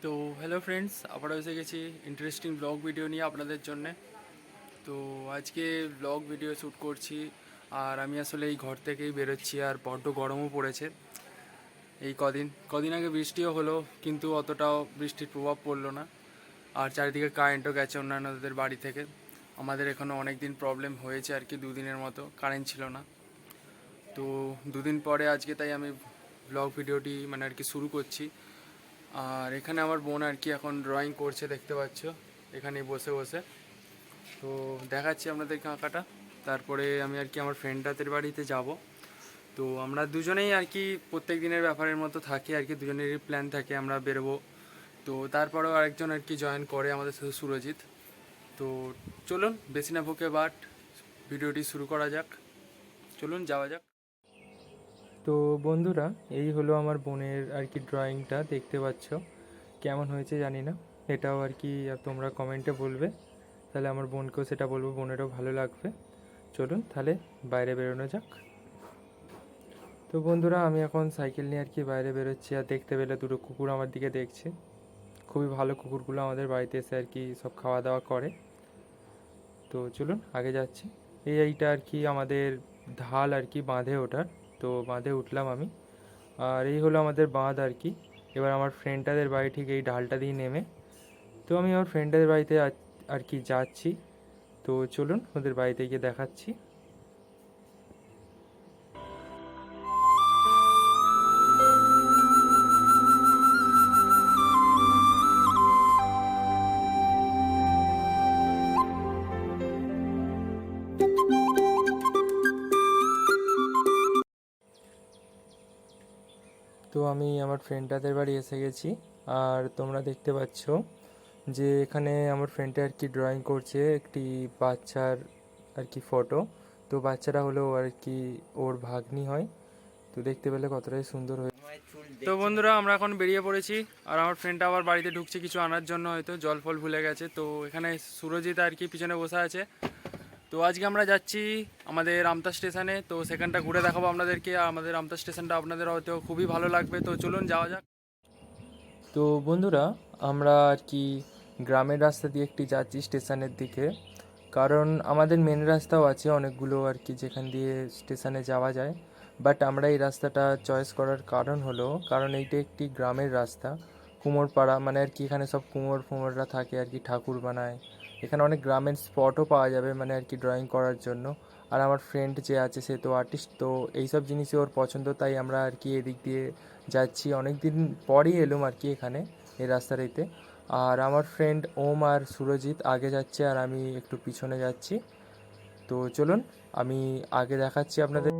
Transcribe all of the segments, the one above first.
তো hello friends, আবারও এসে গেছি ইন্টারেস্টিং ব্লগ ভিডিও নিয়ে আপনাদের জন্যে। তো আজকে ব্লগ ভিডিও শ্যুট করছি, আর আমি আসলে এই ঘর থেকেই বেরোচ্ছি, আর বড্ড গরমও পড়েছে। এই কদিন আগে বৃষ্টিও হলো, কিন্তু অতটাও বৃষ্টির প্রভাব পড়লো না। আর চারিদিকে কারেন্টও গেছে অন্যান্যদের বাড়ি থেকে। আমাদের এখানে অনেক দিন প্রবলেম হয়েছে আর কি, দুদিনের মতো কারেন্ট ছিল না। তো দুদিন পরে আজকে তাই আমি ব্লগ ভিডিওটি মানে আর কি শুরু করছি। আর এখানে আমার বোন আর কি এখন ড্রয়িং করছে, দেখতে পাচ্ছ এখানে বসে বসে। তো দেখাচ্ছি আপনাদেরকে আঁকাটা। তারপরে আমি আর কি আমার ফ্রেন্ডটাদের বাড়িতে যাব। তো আমরা দুজনেই আর কি প্রত্যেক দিনের ব্যাপারের মতো থাকি আর কি, দুজনেরই প্ল্যান থাকে আমরা বেরোবো। তো তারপরেও আরেকজন আর কি জয়েন করে আমাদের সাথে, সুরজিৎ। তো চলুন বেশি না বকে ভিডিওটি শুরু করা যাক। চলুন যাওয়া যাক। তো বন্ধুরা, এই হলো আমার বোনের আর কি ড্রয়িংটা, দেখতে পাচ্ছ কেমন হয়েছে জানি না। এটাও আর কি তোমরা কমেন্টে বলবে, তাহলে আমার বোনকেও সেটা বলবো, বোনেরও ভালো লাগবে। চলুন তাহলে বাইরে বেরোনো যাক। তো বন্ধুরা, আমি এখন সাইকেল নিয়ে আর কি বাইরে বেরোচ্ছি, আর দেখতে পেলে দুটো কুকুর আমার দিকে দেখছে। খুবই ভালো কুকুরগুলো আমাদের বাড়িতে এসে আর কি সব খাওয়া দাওয়া করে। তো চলুন আগে যাচ্ছি। এইটা আর কি আমাদের ঢাল আর কি, বাঁধে ওঠার। তো বাঁধে উঠলাম আমি, আর এই হলো আমাদের বাঁধ আর কি। এবার আমার ফ্রেন্ডটাদের বাড়ি ঠিক এই ঢালটা দিয়ে নেমে, তো আমি আমার ফ্রেন্ডটাদের বাড়িতে আর কি যাচ্ছি। তো চলুন ওদের বাড়িতে গিয়ে দেখাচ্ছি। তো আমি আমার ফ্রেন্ডটাদের বাড়ি এসে গেছি, আর তোমরা দেখতে পাচ্ছ যে এখানে আমার ফ্রেন্ডটা আর কি ড্রয়িং করছে একটি বাচ্চার আর কি ফটো। তো বাচ্চাটা হলো আর কি ওর ভাগ্নি হয়। তো দেখতে পেলে কতটাই সুন্দর হয়ে। তো বন্ধুরা, আমরা এখন বেরিয়ে পড়েছি, আর আমার ফ্রেন্ডটা আবার বাড়িতে ঢুকছে কিছু আনার জন্য, হয়তো জল ফল ভুলে গেছে। তো এখানে সুরজিৎ আর কি পিছনে বসে আছে। তো আজকে আমরা যাচ্ছি আমাদের আমতা স্টেশনে, তো সেখানটা ঘুরে দেখাবো আপনাদেরকে। আর আমাদের আমতা স্টেশনটা আপনাদের হয়তো খুবই ভালো লাগবে। তো চলুন যাওয়া যাক। তো বন্ধুরা, আমরা আর কি গ্রামের রাস্তা দিয়ে একটি যাচ্ছি স্টেশনের দিকে, কারণ আমাদের মেন রাস্তাও আছে অনেকগুলো আর কি যেখান দিয়ে স্টেশনে যাওয়া যায়। বাট আমরা এই রাস্তাটা চয়েস করার কারণ হলো, কারণ এইটা একটি গ্রামের রাস্তা, কুমোরপাড়া, মানে আর কি এখানে সব কুমোররা থাকে আর কি, ঠাকুর বানায়। এখানে অনেক গ্রামের স্পটও পাওয়া যাবে মানে আর কি ড্রয়িং করার জন্য। আর আমার ফ্রেন্ড যে আছে সে তো আর্টিস্ট, তো এইসব জিনিসই ওর পছন্দ, তাই আমরা আর কি এদিক দিয়ে যাচ্ছি। অনেক দিন পরই এলুম আর কি এখানে, এই রাস্তাটাতে। আর আমার ফ্রেন্ড ওম আর সুরজিৎ আগে যাচ্ছে, আর আমি একটু পিছনে যাচ্ছি। তো চলুন আমি আগে দেখাচ্ছি আপনাদের।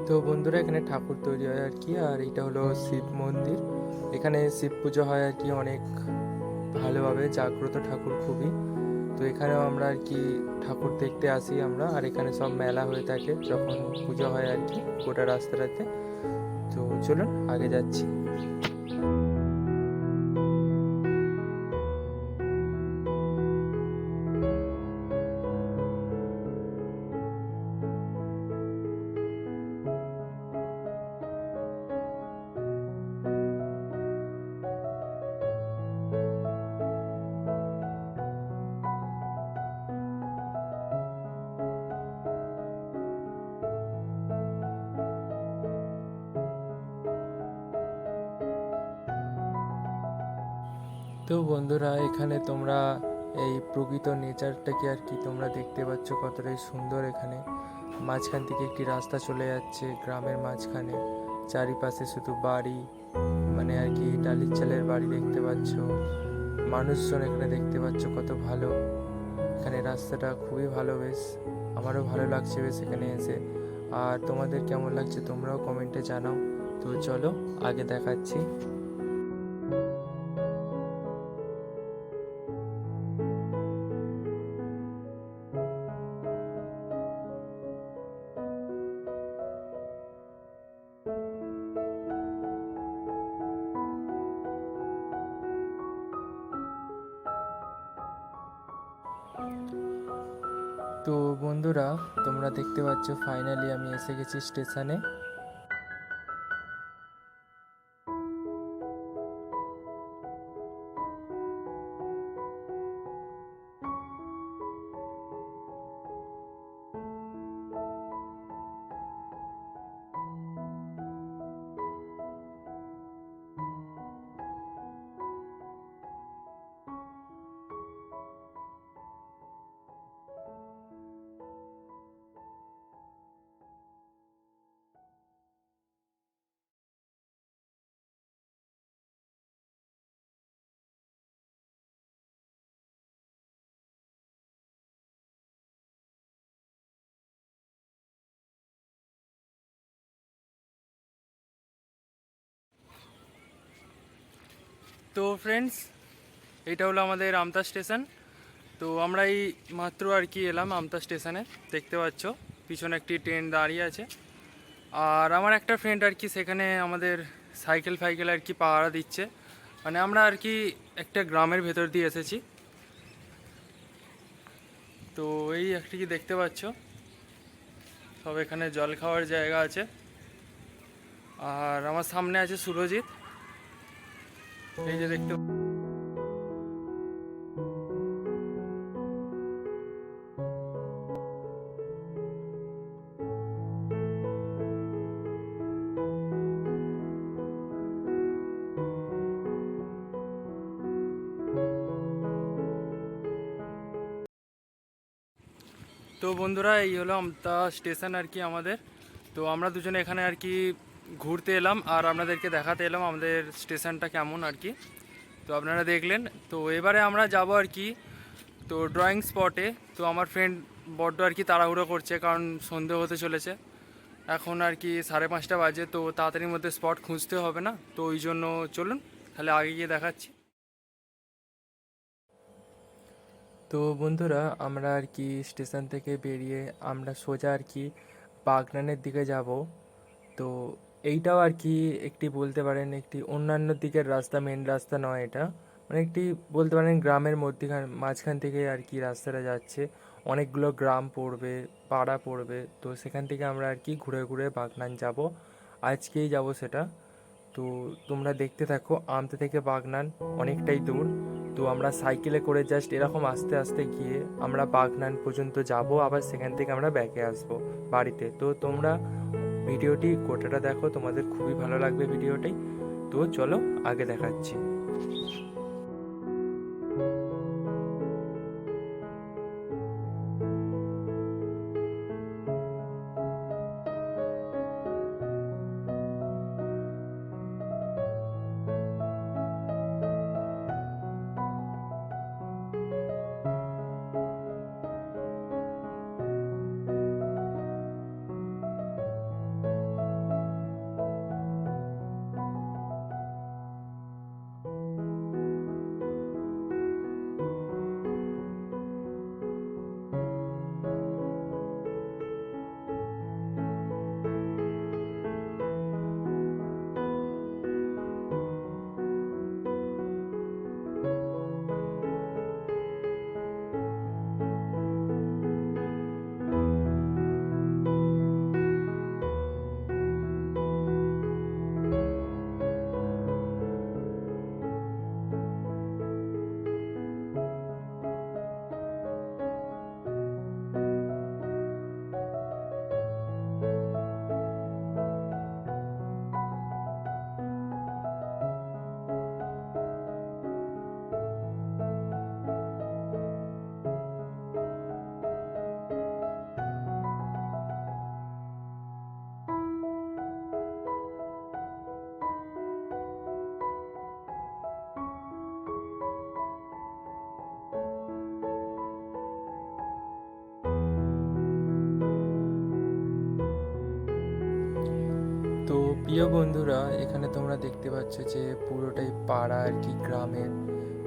তো বন্ধুরা, এখানে ঠাকুর তৈরি হয় আর কি, আর এটা হলো শিব মন্দির। এখানে শিব পুজো হয় আর কি অনেক ভালোভাবে, জাগ্রত ঠাকুর খুবই। তো এখানেও আমরা আর কি ঠাকুর দেখতে আসি আমরা, আর এখানে সব মেলা হয়ে থাকে যখন পুজো হয় আর কি গোটা রাস্তাটাতে। তো চলুন আগে যাচ্ছি। তো বন্ধুরা, এখানে তোমরা এই প্রকৃত নেচারটাকে আর কি তোমরা দেখতে পাচ্ছ কতটাই সুন্দর। এখানে মাঝখান থেকে একটি রাস্তা চলে যাচ্ছে গ্রামের মাঝখানে, চারিপাশে শুধু বাড়ি, মানে আর কি টালির চালের বাড়ি দেখতে পাচ্ছ, মানুষজন এখানে দেখতে পাচ্ছ কত ভালো। এখানে রাস্তাটা খুবই ভালো, বেশ আমারও ভালো লাগছে বেশ এখানে এসে। আর তোমাদের কেমন লাগছে তোমরাও কমেন্টে জানাও। তো চলো আগে দেখাচ্ছি। তো বন্ধুরা, তোমরা দেখতে পাচ্ছ ফাইনালি আমি এসে গেছি স্টেশনে। তো ফ্রেন্ডস, এটা হলো আমাদের আমতা স্টেশন। তো আমরা এই মাত্র আর কি এলাম আমতা স্টেশনে। দেখতে পাচ্ছ পিছনে একটি ট্রেন দাঁড়িয়ে আছে। আর আমার একটা ফ্রেন্ড আর কি সেখানে আমাদের সাইকেল ফাইকেল আর কি পাহারা দিচ্ছে। মানে আমরা আর কি একটা গ্রামের ভেতর দিয়ে এসেছি। তো এই একটি কি দেখতে পাচ্ছ, সব এখানে জল খাওয়ার জায়গা আছে। আর আমার সামনে আছে সুরজিৎ, এই যে দেখতে। তো বন্ধুরা, এই হলো আমতা স্টেশন আর কি আমাদের। তো আমরা দুজনে এখানে আর কি ঘুরতে এলাম আর আপনাদেরকে দেখাতে এলাম আমাদের স্টেশনটা কেমন আর কি। তো আপনারা দেখলেন। তো এবারে আমরা যাব আর কি তো ড্রয়িং স্পটে। তো আমার ফ্রেন্ড বড্ড আর কি তাড়াহুড়ো করছে, কারণ সন্ধে হতে চলেছে। এখন আর কি 5:30 বাজে, তো তাড়াতাড়ির মধ্যে স্পট খুঁজতে হবে না। তো ওই জন্য চলুন তাহলে আগে গিয়ে দেখাচ্ছি। তো বন্ধুরা, আমরা আর কি স্টেশন থেকে বেরিয়ে আমরা সোজা আর কি বাগনানের দিকে যাব। তো এইটাও আর কি একটি বলতে পারেন একটি অন্যান্য দিকের রাস্তা, মেন রাস্তা নয় এটা। মানে একটি বলতে পারেন গ্রামের মধ্যখান মাঝখান থেকে আর কি রাস্তাটা যাচ্ছে। অনেকগুলো গ্রাম পড়বে, পাড়া পড়বে। তো সেখান থেকে আমরা আর কি ঘুরে ঘুরে বাগনান যাব, আজকেই যাব সেটা। তো তোমরা দেখতে থাকো। আমতা থেকে বাগনান অনেকটাই দূর। তো আমরা সাইকেলে করে জাস্ট এরকম আস্তে আস্তে গিয়ে আমরা বাগনান পর্যন্ত যাব, আবার সেখান থেকে আমরা ব্যাকে আসবো বাড়িতে। তো তোমরা ভিডিওটি গোটাটা দেখো, তোমাদের খুবই ভালো লাগবে ভিডিওটি। তো চলো আগে দেখাচ্ছি। প্রিয় বন্ধুরা, এখানে তোমরা দেখতে পাচ্ছ যে পুরোটাই পাড়া আর কি, গ্রামের।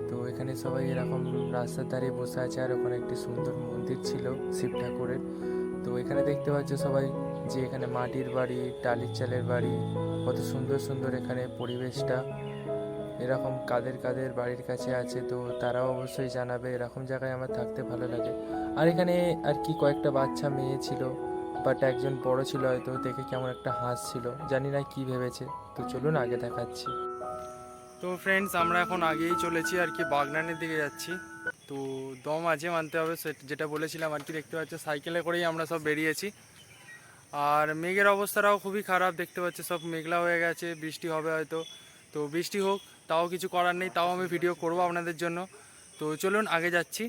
তো এখানে সবাই এরকম রাস্তার ধারে বসে আছে, আর ওখানে একটি সুন্দর মন্দির ছিল শিব ঠাকুরের। তো এখানে দেখতে পাচ্ছ সবাই যে এখানে মাটির বাড়ি, টালির চালের বাড়ি, কত সুন্দর সুন্দর এখানে পরিবেশটা। এরকম কাদের কাদের বাড়ির কাছে আছে তো তারাও অবশ্যই জানাবে, এরকম জায়গায় আমার থাকতে ভালো লাগে। আর এখানে আর কি কয়েকটা বাচ্চা মেয়ে ছিল, বাট একজন বড় ছিল হয়তো, দেখে কেমন একটা হাসছিল, জানি না কি ভেবেছে। তো চলুন আগে দেখাচ্ছি। তো ফ্রেন্ডস, আমরা এখন আগেই চলেছি আর কি, বাগনানের দিকে যাচ্ছি। তো দম আছে মানতে হবে, যেটা বলেছিলাম আর কি। দেখতে পাচ্ছ সাইকেলে করেই আমরা সব বেরিয়েছি। আর মেঘের অবস্থাটাও খুবই খারাপ, দেখতে পাচ্ছ সব মেঘলা হয়ে গেছে, বৃষ্টি হবে হয়তো। তো বৃষ্টি হোক, তাও কিছু করার নেই, তাও আমি ভিডিও করব আপনাদের জন্য। তো চলুন আগে যাচ্ছি।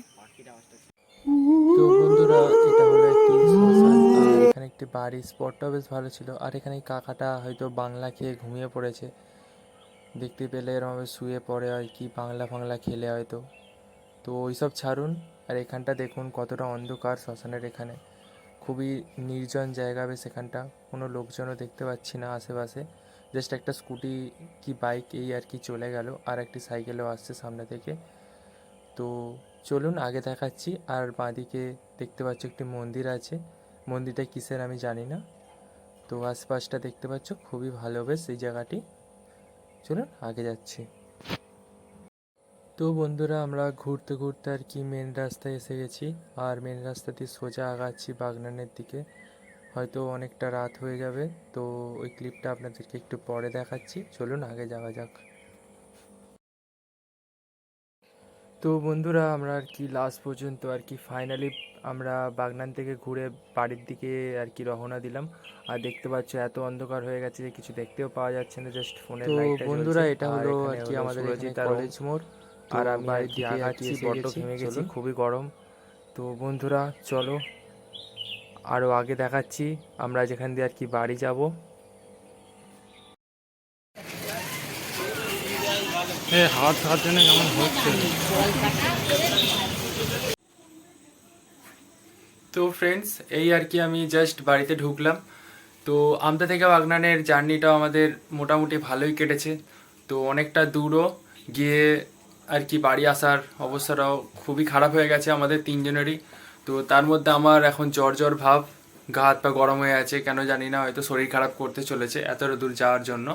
তো বন্ধুরা, এটা হলো একটি শ্মশান, আর এখানে একটি বাড়ি, স্পটটাও বেশ ভালো ছিল। আর এখানে এই কাকাটা হয়তো বাংলা খেয়ে ঘুমিয়ে পড়েছে, দেখতে পেলে এরমভাবে শুয়ে পড়ে আর কি, বাংলা ফাংলা খেলে হয়তো। তো ওইসব ছাড়ুন, আর এখানটা দেখুন কতটা অন্ধকার শ্মশানের এখানে, খুবই নির্জন জায়গা। বেশ এখানটা কোনো লোকজনও দেখতে পাচ্ছি না আশেপাশে, জাস্ট একটা স্কুটি কি বাইক এই আর কি চলে গেল, আর একটি সাইকেলও আসছে সামনে থেকে। তো চলুন আগে দেখাচ্ছি। আর বাঁদিকে দেখতে পাচ্ছ একটি মন্দির আছে, মন্দিরটা কিসের আমি জানি না। তো আশপাশটা দেখতে পাচ্ছ খুবই ভালো বেশ এই জায়গাটি। চলুন আগে যাচ্ছি। তো বন্ধুরা, আমরা ঘুরতে ঘুরতে আর কি মেন রাস্তায় এসে গেছি, আর মেন রাস্তা দিয়ে সোজা আগাচ্ছি বাগনানের দিকে। হয়তো অনেকটা রাত হয়ে যাবে, তো ওই ক্লিপটা আপনাদেরকে একটু পরে দেখাচ্ছি। চলুন আগে যাওয়া যাক। তো বন্ধুরা, আমরা আর কি লাস্ট পর্যন্ত আর কি ফাইনালি আমরা বাগনান থেকে ঘুরে বাড়ির দিকে আর কি রওনা দিলাম। আর দেখতে পাচ্ছ এত অন্ধকার হয়ে গেছে যে কিছু দেখতেও পাওয়া যাচ্ছে না, জাস্ট ফোনের লাইটটা জ্বলছে। বন্ধুরা, এটা হলো আর কি আমাদের এখানে কলেজ মোড়, আর আমি বাড়ির দিকে আগাচ্ছি, বড্ড ঘেমে গেছি, খুবই গরম। তো বন্ধুরা চলো, আরও আগে দেখাচ্ছি আমরা যেখান দিয়ে আর কি বাড়ি যাব। হাত হাতে না কেমন হচ্ছে। তো ফ্রেন্ডস, এই আর কি আমি জাস্ট বাড়িতে ঢুকলাম। তো আমতা থেকে বাগনানের জার্নিটাও আমাদের মোটামুটি ভালোই কেটেছে। তো অনেকটা দূরও গিয়ে আর কি বাড়ি আসার অবস্থাটাও খুবই খারাপ হয়ে গেছে আমাদের তিনজনেরই। তো তার মধ্যে আমার এখন জ্বর জ্বর ভাব, গা হাত পা গরম হয়ে আছে, কেন জানি না, হয়তো শরীর খারাপ করতে চলেছে এতটা দূর যাওয়ার জন্য।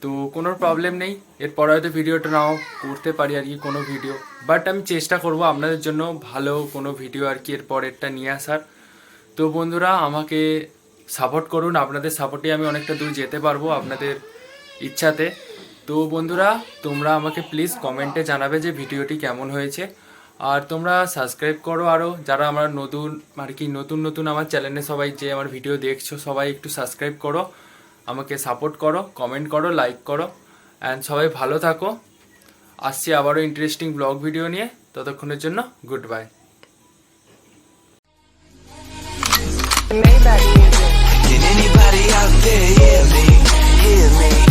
তো কোনো প্রবলেম নেই, এরপরে হয়তো ভিডিওটা নাও করতে পারি আর কি কোনো ভিডিও, বাট আমি চেষ্টা করব আপনাদের জন্য ভালো কোনো ভিডিও আর কি এর পরেরটা নিয়ে আসার। তো বন্ধুরা আমাকে সাপোর্ট করুন, আপনাদের সাপোর্টে আমি অনেকটা দূর যেতে পারবো আপনাদের ইচ্ছাতে। তো বন্ধুরা, তোমরা আমাকে প্লিজ কমেন্টে জানাবে যে ভিডিওটি কেমন হয়েছে। আর তোমরা সাবস্ক্রাইব করো, আরও যারা আমার নতুন আর কি নতুন আমার চ্যানেলে সবাই যে আমার ভিডিও দেখছো সবাই একটু সাবস্ক্রাইব করো, আমাকে সাপোর্ট করো, কমেন্ট করো, লাইক করো, অ্যান্ড সবাই ভালো থাকো। আসছি আবারও ইন্টারেস্টিং ব্লগ ভিডিও নিয়ে, ততক্ষণের জন্য good bye. Can anybody out there hear me? Hear me?